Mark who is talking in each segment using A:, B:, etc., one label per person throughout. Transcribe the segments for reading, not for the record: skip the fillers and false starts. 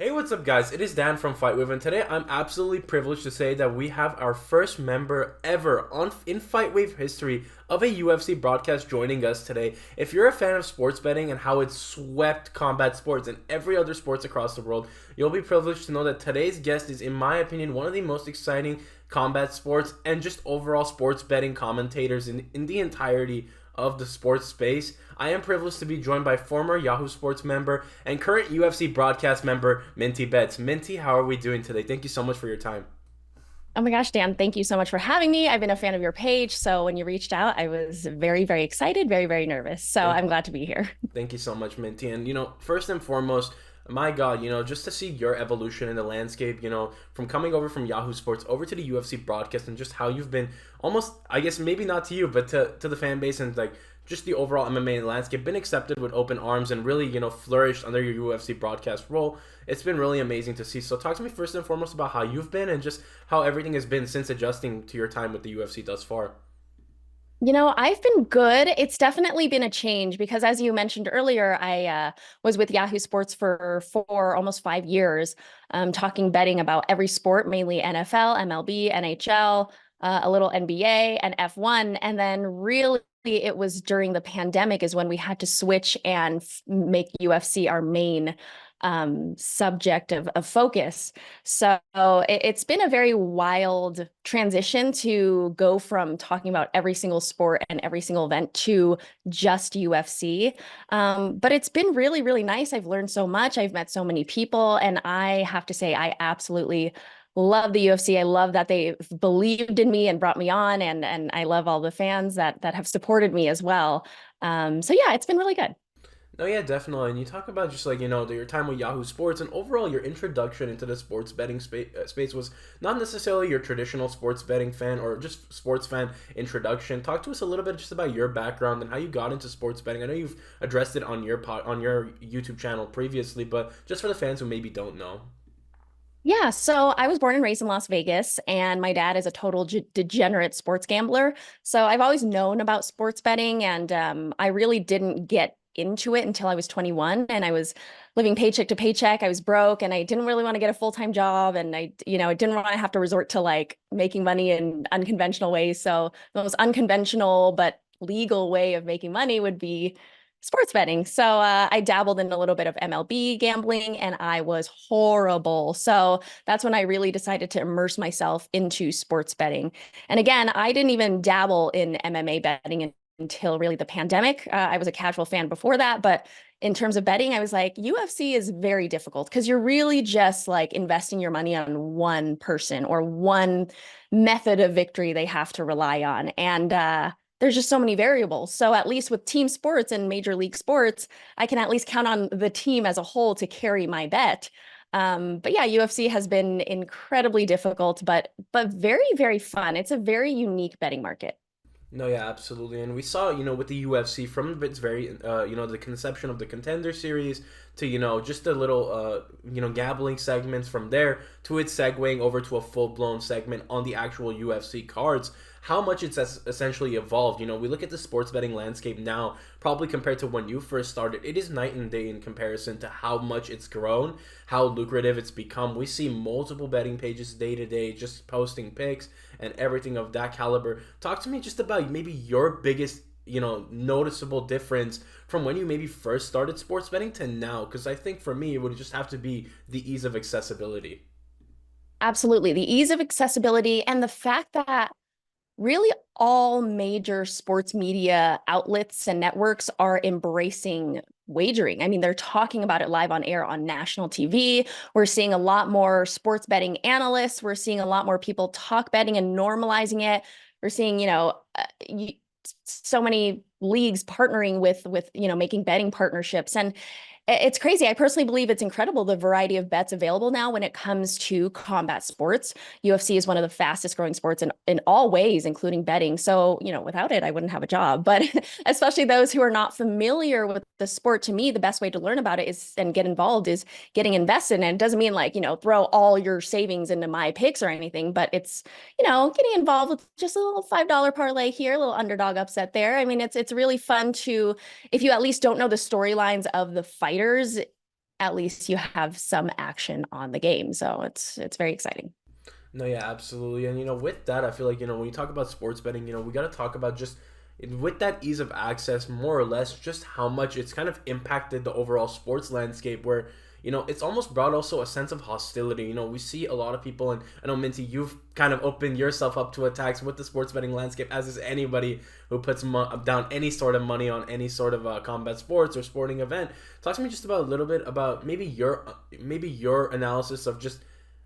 A: Hey, what's up, guys? It is Dan from FightWave, and today I'm absolutely privileged to say that we have our first member ever in FightWave history of a UFC broadcast joining us today. If you're a fan of sports betting and how it's swept combat sports and every other sports across the world, you'll be privileged to know that today's guest is, in my opinion, one of the most exciting combat sports and just overall sports betting commentators in the entirety of the sports space. I am privileged to be joined by former Yahoo Sports member and current UFC broadcast member Minty Betts. Minty, how are we doing today? Thank you so much for your time.
B: Oh my gosh, Dan, thank you so much for having me. I've been a fan of your page. So when you reached out, I was very, very excited, very, very nervous. So
A: Thank
B: I'm glad to be here.
A: Thank you so much, Minty. And, first and foremost, my God, just to see your evolution in the landscape, from coming over from Yahoo Sports over to the UFC broadcast and just how you've been almost, I guess, maybe not to you, but to the fan base and like just the overall MMA landscape, been accepted with open arms and really, flourished under your UFC broadcast role. It's been really amazing to see. So talk to me first and foremost about how you've been and just how everything has been since adjusting to your time with the UFC thus far.
B: I've been good. It's definitely been a change because, as you mentioned earlier, I was with Yahoo Sports for almost 5 years, talking betting about every sport, mainly NFL, MLB, NHL, a little NBA and F1. And then really it was during the pandemic is when we had to switch and make UFC our main subject of focus. So it's been a very wild transition to go from talking about every single sport and every single event to just UFC. But it's been really, really nice. I've learned so much. I've met so many people, and I have to say, I absolutely love the UFC. I love that they believed in me and brought me on, and I love all the fans that have supported me as well. So yeah, it's been really good.
A: No, yeah, definitely. And you talk about just like, your time with Yahoo Sports and overall your introduction into the sports betting space was not necessarily your traditional sports betting fan or just sports fan introduction. Talk to us a little bit just about your background and how you got into sports betting. I know you've addressed it on on your YouTube channel previously, but just for the fans who maybe don't know.
B: Yeah, so I was born and raised in Las Vegas, and my dad is a total degenerate sports gambler. So I've always known about sports betting, and I really didn't get into it until I was 21, and I was living paycheck to paycheck. I was broke, and I didn't really want to get a full-time job, and I didn't want to have to resort to like making money in unconventional ways. So the most unconventional but legal way of making money would be sports betting. So I dabbled in a little bit of MLB gambling, and I was horrible. So that's when I really decided to immerse myself into sports betting. And again, I didn't even dabble in MMA betting until really the pandemic. I was a casual fan before that, but in terms of betting, I was like, UFC is very difficult because you're really just like investing your money on one person or one method of victory they have to rely on. And there's just so many variables. So at least with team sports and major league sports, I can at least count on the team as a whole to carry my bet. But yeah, UFC has been incredibly difficult, but very, very fun. It's a very unique betting market.
A: No, yeah, absolutely. And we saw, with the UFC from its very, the conception of the Contender Series to, just the little, gambling segments from there to it segueing over to a full-blown segment on the actual UFC cards. How much it's essentially evolved. We look at the sports betting landscape now, probably compared to when you first started. It is night and day in comparison to how much it's grown, how lucrative it's become. We see multiple betting pages day to day just posting picks and everything of that caliber. Talk to me just about maybe your biggest, noticeable difference from when you maybe first started sports betting to now. Because I think for me, it would just have to be the ease of accessibility.
B: Absolutely. The ease of accessibility and the fact that really all major sports media outlets and networks are embracing wagering. I mean, they're talking about it live on air on national TV. We're seeing a lot more sports betting analysts. We're seeing a lot more people talk betting and normalizing it. We're seeing, so many leagues partnering with making betting partnerships, and it's crazy. I personally believe it's incredible the variety of bets available now when it comes to combat sports. UFC is one of the fastest growing sports in all ways, including betting. So, without it, I wouldn't have a job. But especially those who are not familiar with the sport, to me, the best way to learn about it is and get involved is getting invested. And it doesn't mean like, throw all your savings into my picks or anything, but it's, getting involved with just a little $5 parlay here, a little underdog upset there. I mean, it's really fun to, if you at least don't know the storylines of the fighters, at least you have some action on the game. So it's very exciting.
A: No, yeah, absolutely. And with that, I feel like when you talk about sports betting, we got to talk about just with that ease of access, more or less, just how much it's kind of impacted the overall sports landscape. Where it's almost brought also a sense of hostility. We see a lot of people, and I know Minty, you've kind of opened yourself up to attacks with the sports betting landscape, as is anybody who puts down any sort of money on any sort of combat sports or sporting event. Talk to me just about a little bit about maybe your analysis of just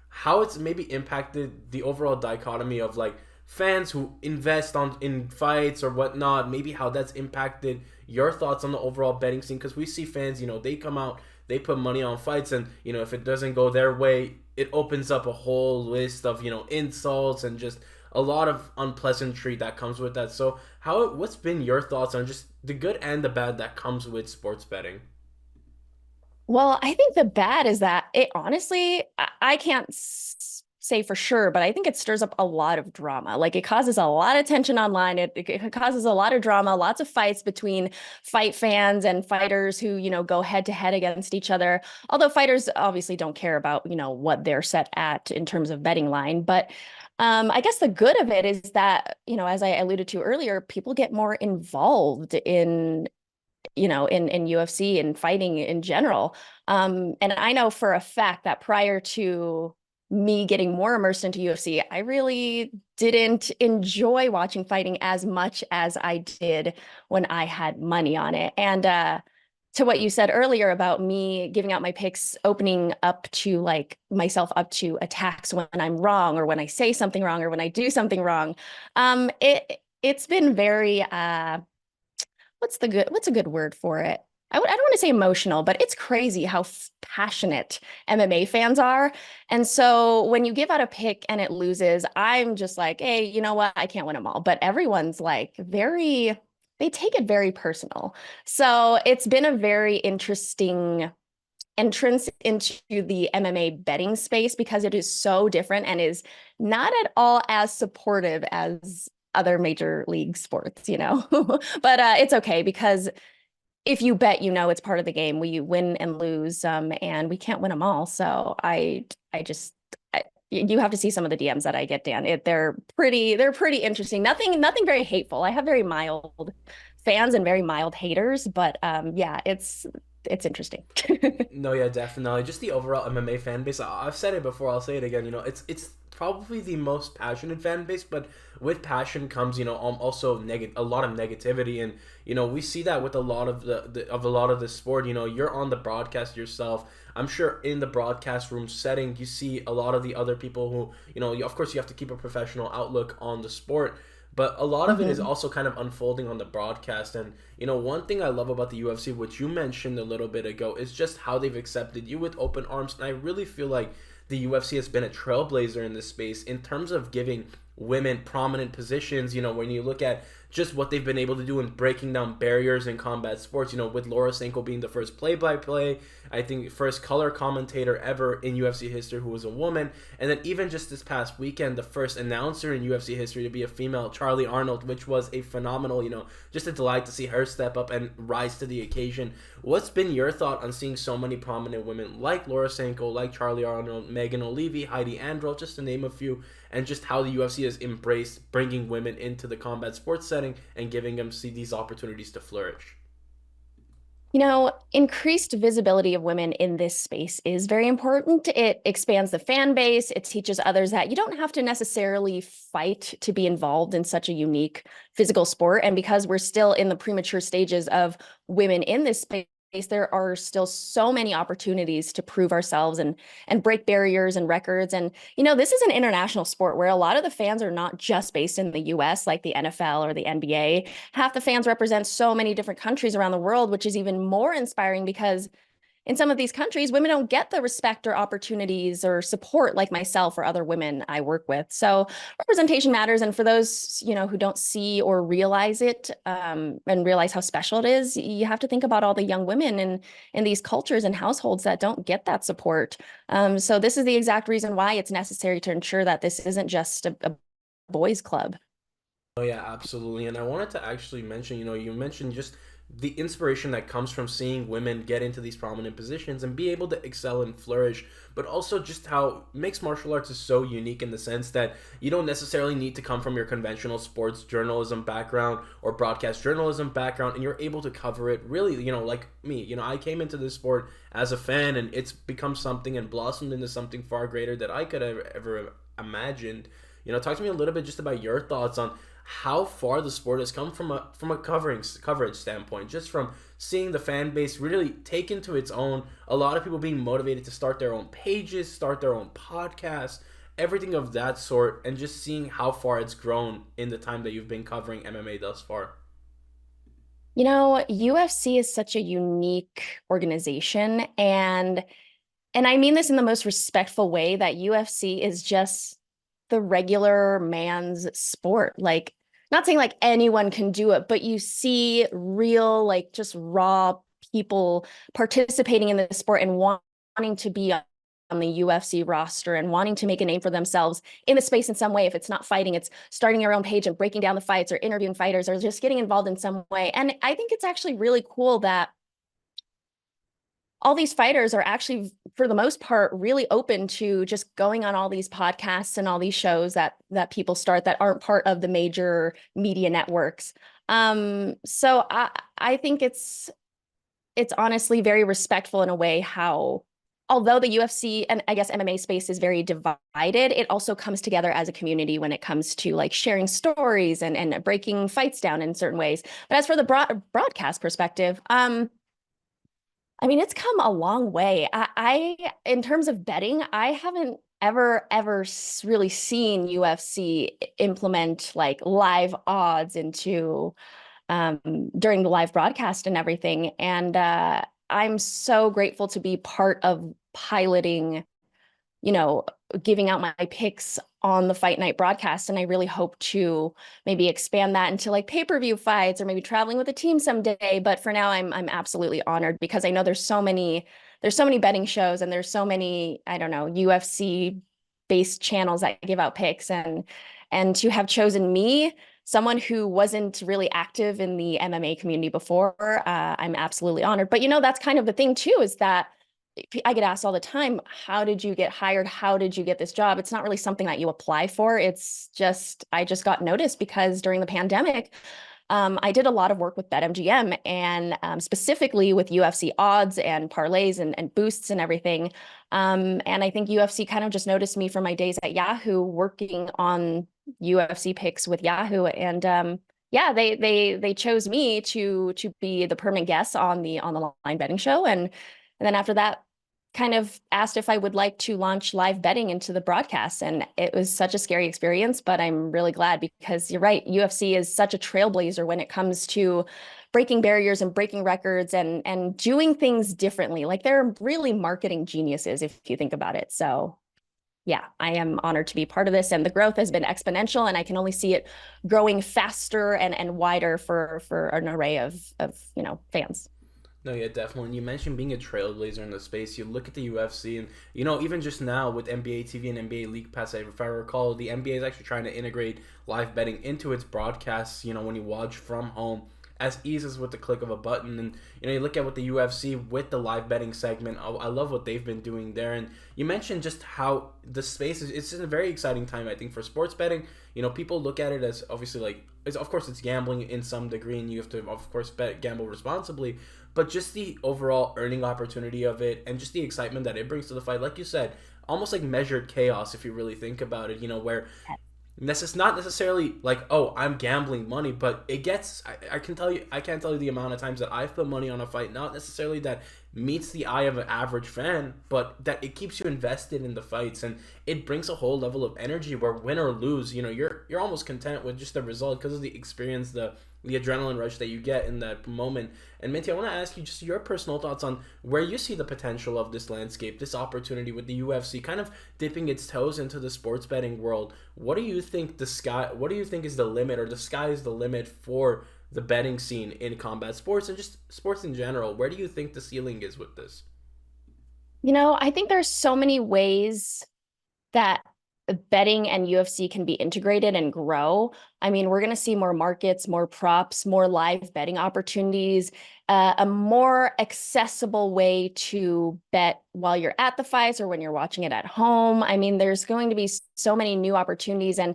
A: how it's maybe impacted the overall dichotomy of like fans who invest in fights or whatnot, maybe how that's impacted your thoughts on the overall betting scene, because we see fans, they come out, they put money on fights, and if it doesn't go their way, it opens up a whole list of insults and just a lot of unpleasantry that comes with that. So what's been your thoughts on just the good and the bad that comes with sports betting?
B: Well, I think the bad is that it honestly, I can't say for sure, but I think it stirs up a lot of drama. Like it causes a lot of tension online. It causes a lot of drama, lots of fights between fight fans and fighters who, go head to head against each other. Although fighters obviously don't care about, what they're set at in terms of betting line. But I guess the good of it is that, as I alluded to earlier, people get more involved in UFC and fighting in general. And I know for a fact that prior to me getting more immersed into UFC, I really didn't enjoy watching fighting as much as I did when I had money on it. And to what you said earlier about me giving out my picks, opening up to like myself up to attacks when I'm wrong or when I say something wrong or when I do something wrong, it's been very what's a good word for it? I don't want to say emotional, but it's crazy how passionate MMA fans are. And so when you give out a pick and it loses, I'm just like, hey, you know what? I can't win them all. But everyone's like they take it very personal. So it's been a very interesting entrance into the MMA betting space because it is so different and is not at all as supportive as other major league sports, but it's okay because if you bet, it's part of the game. We win and lose, and we can't win them all. So you have to see some of the DMs that I get, Dan. They're pretty interesting. Nothing very hateful. I have very mild fans and very mild haters, but yeah, it's interesting.
A: No, yeah, definitely. Just the overall MMA fan base. I've said it before. I'll say it again. It's probably the most passionate fan base, but with passion comes also a lot of negativity, and we see that with a lot of the sport. You're on the broadcast yourself. I'm sure in the broadcast room setting, you see a lot of the other people who of course you have to keep a professional outlook on the sport. But a lot of it is also kind of unfolding on the broadcast. And, one thing I love about the UFC, which you mentioned a little bit ago, is just how they've accepted you with open arms. And I really feel like the UFC has been a trailblazer in this space in terms of giving women prominent positions. When you look at just what they've been able to do in breaking down barriers in combat sports, with Laura Sanko being the first play-by-play, I think first color commentator ever in UFC history who was a woman, and then even just this past weekend, the first announcer in UFC history to be a female, Charlie Arnold, which was a phenomenal, just a delight to see her step up and rise to the occasion. What's been your thought on seeing so many prominent women like Laura Sanko, like Charlie Arnold, Megan O'Leary, Heidi Andrel, just to name a few, and just how the UFC has embraced bringing women into the combat sports setting and giving them these opportunities to flourish?
B: Increased visibility of women in this space is very important. It expands the fan base. It teaches others that you don't have to necessarily fight to be involved in such a unique physical sport. And because we're still in the premature stages of women in this space, there are still so many opportunities to prove ourselves and break barriers and records. And this is an international sport where a lot of the fans are not just based in the US like the NFL or the NBA. Half the fans represent so many different countries around the world, which is even more inspiring because in some of these countries, women don't get the respect or opportunities or support like myself or other women I work with. So representation matters. And for those, who don't see or realize it and realize how special it is, you have to think about all the young women in these cultures and households that don't get that support. So this is the exact reason why it's necessary to ensure that this isn't just a boys' club.
A: Oh yeah, absolutely. And I wanted to actually mention, you mentioned just the inspiration that comes from seeing women get into these prominent positions and be able to excel and flourish, but also just how mixed martial arts is so unique in the sense that you don't necessarily need to come from your conventional sports journalism background or broadcast journalism background, and you're able to cover it really, like me. I came into this sport as a fan, and it's become something and blossomed into something far greater that I could have ever imagined. Talk to me a little bit just about your thoughts on how far the sport has come from a coverage standpoint, just from seeing the fan base really take into its own, a lot of people being motivated to start their own pages, start their own podcasts, everything of that sort, and just seeing how far it's grown in the time that you've been covering MMA thus far.
B: UFC is such a unique organization, and I mean this in the most respectful way, that UFC is just the regular man's sport. Like, not saying like anyone can do it, but you see real, like, just raw people participating in the sport and wanting to be on the UFC roster and wanting to make a name for themselves in the space in some way. If it's not fighting, it's starting your own page and breaking down the fights or interviewing fighters or just getting involved in some way. And I think it's actually really cool that all these fighters are actually, for the most part, really open to just going on all these podcasts and all these shows that people start that aren't part of the major media networks. So I think it's honestly very respectful in a way how, although the UFC and I guess MMA space is very divided, it also comes together as a community when it comes to like sharing stories and breaking fights down in certain ways. But as for the broadcast perspective, I mean, it's come a long way. In terms of betting, I haven't ever really seen UFC implement like live odds into um, during the live broadcast and everything. And I'm so grateful to be part of piloting, you know, giving out my picks on the fight night broadcast. And I really hope to maybe expand that into like pay-per-view fights or maybe traveling with a team someday. But for now, I'm absolutely honored because I know there's so many betting shows and there's so many, I don't know, UFC based channels that give out picks, and to have chosen me, someone who wasn't really active in the MMA community before, I'm absolutely honored. But that's kind of the thing too, is that I get asked all the time, how did you get hired? How did you get this job? It's not really something that you apply for. It's just, I just got noticed because during the pandemic, I did a lot of work with BetMGM and specifically with UFC odds and parlays and boosts and everything. And I think UFC kind of just noticed me from my days at Yahoo working on UFC picks with Yahoo. And yeah, they chose me to be the permanent guest on the line betting show. And then after that, kind of asked if I would like to launch live betting into the broadcast. And it was such a scary experience, but I'm really glad because you're right. UFC is such a trailblazer when it comes to breaking barriers and breaking records and doing things differently. Like, they're really marketing geniuses if you think about it. So yeah, I am honored to be part of this, and the growth has been exponential, and I can only see it growing faster and wider for an array of fans.
A: No, yeah, definitely. And you mentioned being a trailblazer in the space. You look at the UFC, and even just now with NBA TV and NBA League Pass, if I recall, the NBA is actually trying to integrate live betting into its broadcasts. When you watch from home, as easy as with the click of a button. And you look at what the UFC with the live betting segment. I love what they've been doing there. And you mentioned just how the space is. It's a very exciting time, I think, for sports betting. People look at it as obviously like, of course it's gambling in some degree, and you have to of course gamble responsibly. But just the overall earning opportunity of it, and just the excitement that it brings to the fight, like you said, almost like measured chaos if you really think about it. Where it's not necessarily like, oh, I'm gambling money, but it gets, I can tell you, I can't tell you the amount of times that I've put money on a fight, not necessarily that meets the eye of an average fan, but that it keeps you invested in the fights, and it brings a whole level of energy where, win or lose, you're almost content with just the result because of the experience, the adrenaline rush that you get in that moment. And Minty, I want to ask you just your personal thoughts on where you see the potential of this landscape, this opportunity with the UFC kind of dipping its toes into the sports betting world. What do you think what do you think is the limit, or the sky is the limit for the betting scene in combat sports and just sports in general? Where do you think the ceiling is with this?
B: I think there's so many ways that betting and UFC can be integrated and grow, I mean, we're going to see more markets, more props, more live betting opportunities, a more accessible way to bet while you're at the fights or when you're watching it at home. I mean, there's going to be so many new opportunities, and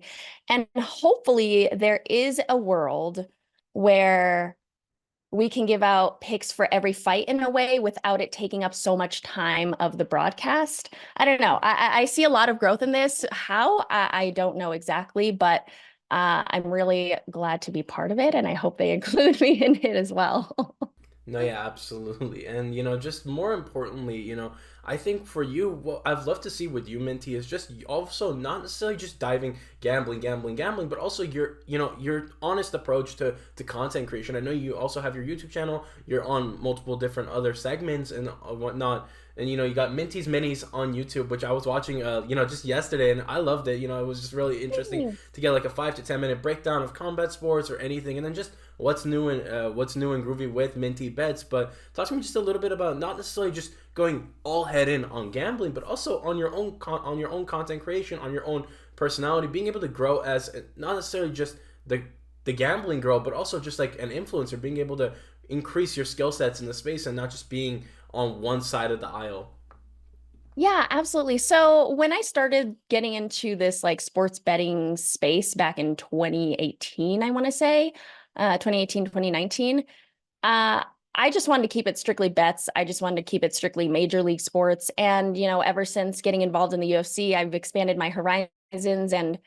B: hopefully there is a world where we can give out picks for every fight in a way without it taking up so much time of the broadcast. I don't know. I see a lot of growth in this. How? I don't know exactly, but I'm really glad to be part of it, and I hope they include me in it as well.
A: No, yeah, absolutely. And, just more importantly, I think for you, what I've loved to see with you, Minty, is just also not necessarily just diving gambling, but also your honest approach to content creation. I know you also have your YouTube channel. You're on multiple different other segments and whatnot. And, you got Minty's Minis on YouTube, which I was watching, just yesterday, and I loved it. It was just really interesting to get like a 5 to 10 minute breakdown of combat sports or anything, and then just what's new and groovy with Minty Bets. But talk to me just a little bit about not necessarily just going all head in on gambling, but also on your own content creation, on your own personality, being able to grow as not necessarily just the gambling girl, but also just like an influencer, being able to increase your skill sets in the space and not just being on one side of the aisle.
B: Yeah, absolutely. So when I started getting into this like sports betting space back in 2018, I want to say, 2018, 2019, I just wanted to keep it strictly bets. I just wanted to keep it strictly major league sports. And, ever since getting involved in the UFC, I've expanded my horizons. And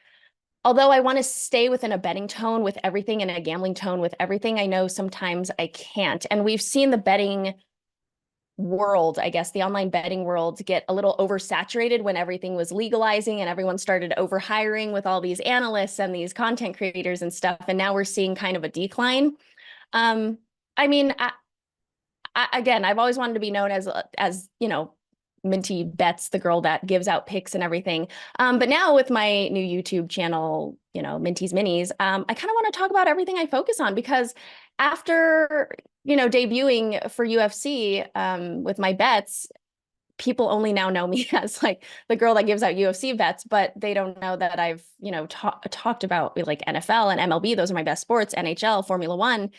B: although I want to stay within a betting tone with everything and a gambling tone with everything, I know sometimes I can't. And we've seen the betting world, I guess, the online betting world get a little oversaturated when everything was legalizing and everyone started overhiring with all these analysts and these content creators and stuff. And now we're seeing kind of a decline. I mean, again, I've always wanted to be known as Minty Bets, the girl that gives out picks and everything. But now with my new YouTube channel, Minty's Minis, I kind of want to talk about everything I focus on because after, debuting for UFC with my bets, people only now know me as like the girl that gives out UFC bets, but they don't know that I've, talked about like NFL and MLB. Those are my best sports, NHL, Formula One.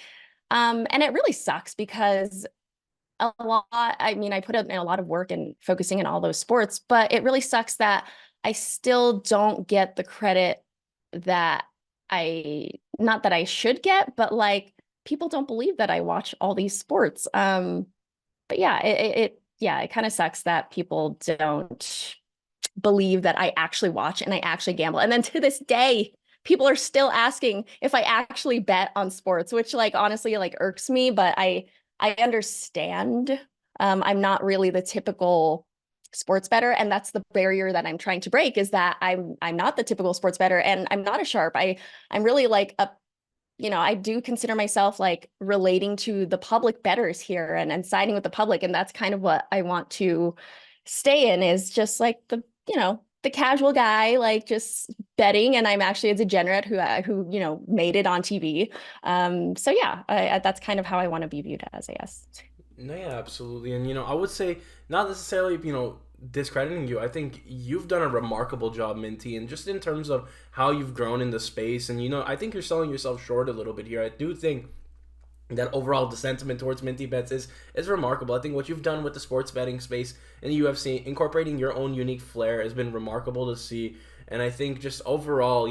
B: And it really sucks because I mean, I put in a lot of work and focusing in all those sports, but it really sucks that I still don't get the credit that not that I should get, but like people don't believe that I watch all these sports. But yeah, it kind of sucks that people don't believe that I actually watch and I actually gamble. And then to this day, people are still asking if I actually bet on sports, which like honestly like irks me, but I understand. I'm not really the typical sports bettor, and that's the barrier that I'm trying to break is that I'm not the typical sports bettor and I'm not a sharp. I'm really like I do consider myself like relating to the public bettors here and siding with the public, and that's kind of what I want to stay in is just like the casual guy, like just betting. And I'm actually a degenerate who made it on TV. So yeah, that's kind of how I want to be viewed as, I guess.
A: No, yeah, absolutely. And, I would say not necessarily, discrediting you. I think you've done a remarkable job, Minty, and just in terms of how you've grown in the space. And, I think you're selling yourself short a little bit here. I do think that overall the sentiment towards Minty Bets is remarkable. I think what you've done with the sports betting space in the UFC, incorporating your own unique flair, has been remarkable to see. And I think just overall,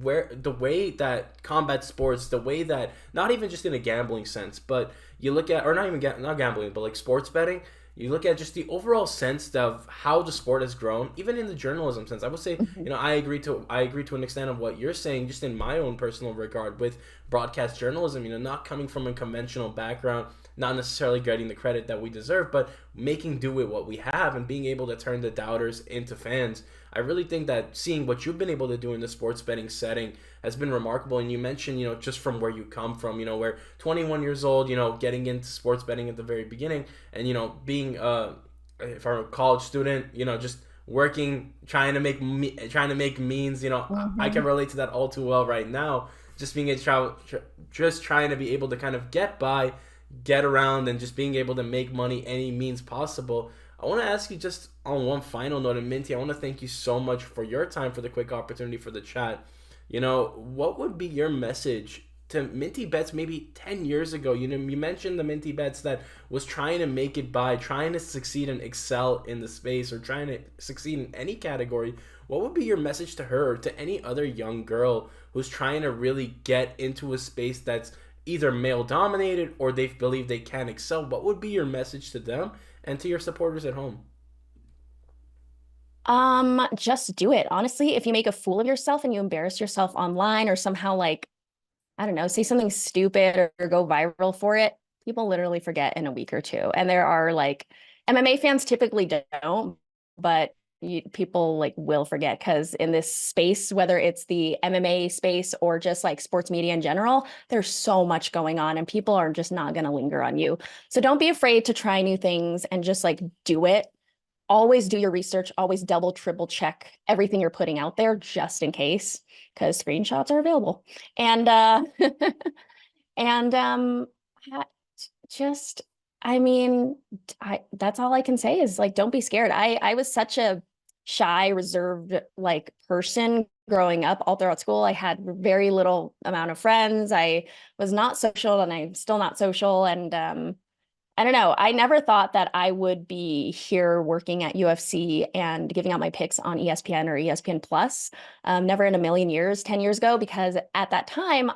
A: where the way that combat sports, the way that not even just in a gambling sense, but you look at, or not even not gambling, but like sports betting, you look at just the overall sense of how the sport has grown, even in the journalism sense. I would say, I agree to an extent of what you're saying, just in my own personal regard with broadcast journalism. Not coming from a conventional background, not necessarily getting the credit that we deserve, but making do with what we have and being able to turn the doubters into fans. I really think that seeing what you've been able to do in the sports betting setting has been remarkable. And you mentioned, just from where you come from, where 21 years old, getting into sports betting at the very beginning and, being, if I'm a college student, just working, trying to make means, I can relate to that all too well right now. Just being just trying to be able to kind of get by, get around, and just being able to make money any means possible. I want to ask you just on one final note, and Minty, I want to thank you so much for your time, for the quick opportunity for the chat. What would be your message to Minty Bets maybe 10 years ago? You mentioned the Minty Bets that was trying to make it by, trying to succeed and excel in the space, or trying to succeed in any category. What would be your message to her or to any other young girl who's trying to really get into a space that's either male dominated or they believe they can excel? What would be your message to them and to your supporters at home?
B: Just do it. Honestly, if you make a fool of yourself and you embarrass yourself online or somehow like, I don't know, say something stupid or go viral for it, people literally forget in a week or two. And there are like MMA fans typically don't, but people like will forget because in this space, whether it's the MMA space or just like sports media in general, there's so much going on and people are just not going to linger on you. So don't be afraid to try new things and just like do it. Always do your research, always double, triple check everything you're putting out there just in case, because screenshots are available. And and I- just I mean, that's all I can say is like don't be scared. I was such a shy, reserved like person growing up all throughout school. I had very little amount of friends. I was not social and I'm still not social. And I don't know. I never thought that I would be here working at UFC and giving out my picks on ESPN or ESPN Plus. Never in a million years, 10 years ago, because at that time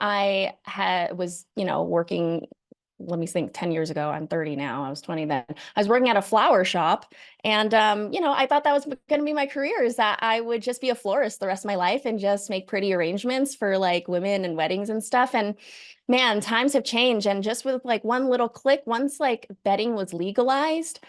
B: was, working. Let me think, 10 years ago. I'm 30 now. I was 20 then. I was working at a flower shop. And, I thought that was going to be my career, is that I would just be a florist the rest of my life and just make pretty arrangements for like women and weddings and stuff. And man, times have changed. And just with like one little click, once like betting was legalized,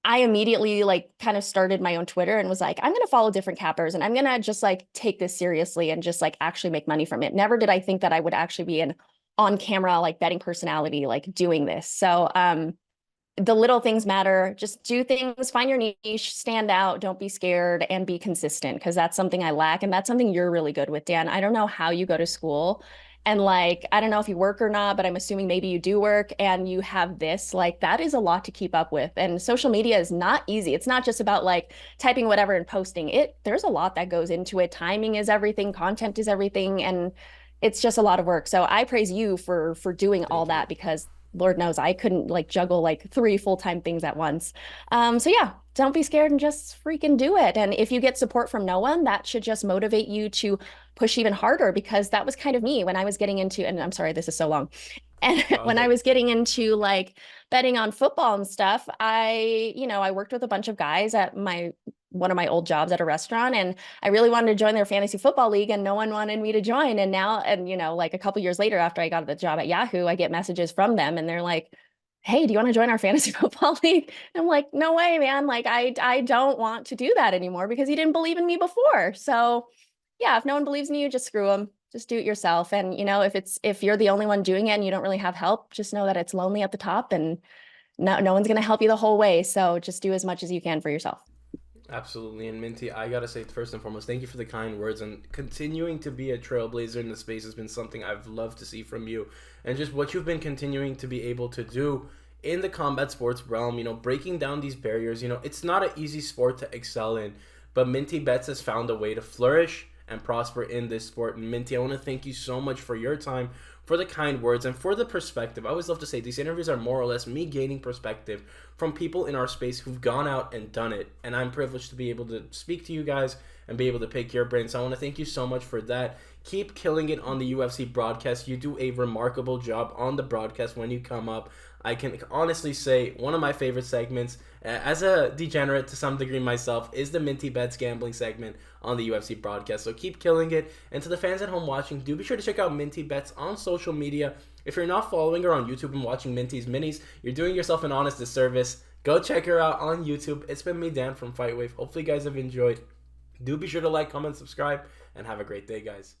B: I immediately like kind of started my own Twitter and was like, I'm going to follow different cappers and I'm going to just like take this seriously and just like actually make money from it. Never did I think that I would actually be an on camera, like betting personality, like doing this. So, the little things matter. Just do things, find your niche, stand out, don't be scared, and be consistent, because that's something I lack. And that's something you're really good with, Dan. I don't know how you go to school. And like, I don't know if you work or not, but I'm assuming maybe you do work and you have this, like, that is a lot to keep up with. And social media is not easy. It's not just about like typing whatever and posting it. There's a lot that goes into it. Timing is everything, content is everything. And it's just a lot of work. So I praise you for doing all
A: Thank you.
B: that, because Lord knows I couldn't like juggle like three full-time things at once. So yeah, don't be scared and just freaking do it. And if you get support from no one, that should just motivate you to push even harder, because that was kind of me when I was getting into, and I'm sorry, this is so long. And
A: Go
B: when I
A: ahead.
B: was getting into like betting on football and stuff, I worked with a bunch of guys at one of my old jobs at a restaurant, and I really wanted to join their fantasy football league and no one wanted me to join. And now, like a couple years later, after I got the job at Yahoo, I get messages from them and they're like, hey, do you want to join our fantasy football league? And I'm like, no way, man. Like, I don't want to do that anymore because you didn't believe in me before. So yeah, if no one believes in you, just screw them. Just do it yourself. And if you're the only one doing it and you don't really have help, just know that it's lonely at the top and no one's going to help you the whole way. So just do as much as you can for yourself.
A: Absolutely. And Minty, I gotta say, first and foremost, thank you for the kind words, and continuing to be a trailblazer in the space has been something I've loved to see from you. And just what you've been continuing to be able to do in the combat sports realm, breaking down these barriers. It's not an easy sport to excel in, but Minty Bets has found a way to flourish and prosper in this sport. And Minty, I want to thank you so much for your time, for the kind words, and for the perspective. I always love to say these interviews are more or less me gaining perspective from people in our space who've gone out and done it. And I'm privileged to be able to speak to you guys and be able to pick your brain. So I want to thank you so much for that. Keep killing it on the UFC broadcast. You do a remarkable job on the broadcast when you come up. I can honestly say one of my favorite segments, as a degenerate to some degree myself, is the Minty Bets gambling segment on the UFC broadcast. So keep killing it. And to the fans at home watching, do be sure to check out Minty Bets on social media. If you're not following her on YouTube and watching Minty's minis, you're doing yourself an honest disservice. Go check her out on YouTube. It's been me, Dan, from FightWave. Hopefully you guys have enjoyed. Do be sure to like, comment, subscribe, and have a great day, guys.